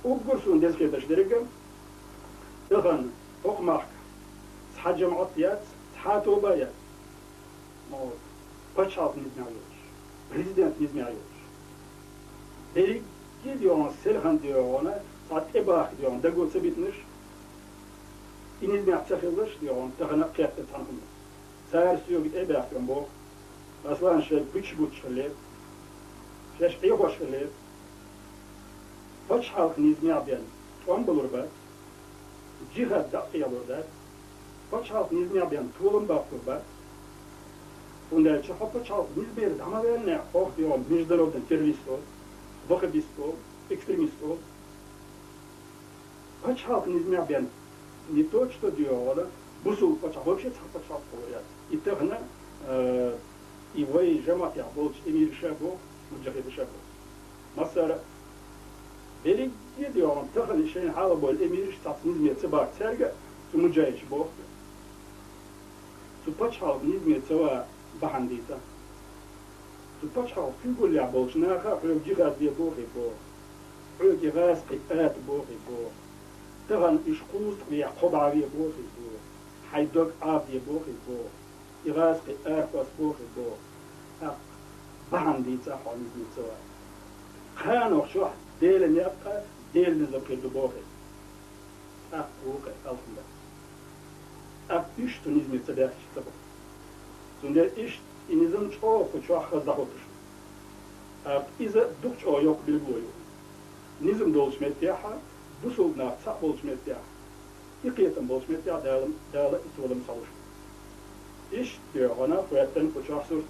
Uğursun dezkedeşlerigem, ıgın, okmak, sahacım atiyat, sahatu bayat, paçalt nizmiyoruz, prezident nizmiyoruz. Beri gidiyor, selhan diyor ona, saat ebah diyor, da gülse bitmiş, inizmiyat çakılmış diyor, tıgına kıyatta tanımlı. Sağır suyu git ebah diyor bu, aslan şey buç gelip, şey iyi hoş gelip, paç halkın nizmiyat yani, on bulur be, cihad da olur da, paç halkın nizmiyat yani, tuğulun bakır be, ondan için paç halkın nizmiyat ama ben ne, oh diyor, müjdan oldan terörist ol, vakıbist ol, ekstremist ol, paç halkın nizmiyat yani, не то, что делала, бусул почав, вообще почав говорят. И тогда его и жамат я был, эмир шабо, муджахид шабо. Масара, бери gidiyorum, тогда işin halı bol, emir ştat nizmiyeti bak, serge, su mujahid şabo. Su paçal nizmiyeti var, bahandita. Su paçal figul ya bol, şunaka, öyle cihaz diye boği bo. Öyle cihaz kıyat boği bo. طبعا إشقوس ويعقوب عبي بوخي بو حيدوك عبي بوخي بو إغاز أرقص بوخي بو بهم دي تحوني دي توا خانو شو ديل يبقى ديل نزوكي بوخي بوخي ألفنا إشتو نزمي تداخش تبو زندر إشت إنزم شو كشو خزدهوتش إذا دوك شو يوك بالبويو نزم دولش متياحة Busulna sak bolçmetya. İkiyetin bolçmetya dağlı itoğlu salış. İş diyor ona, kuvvetten uçak sür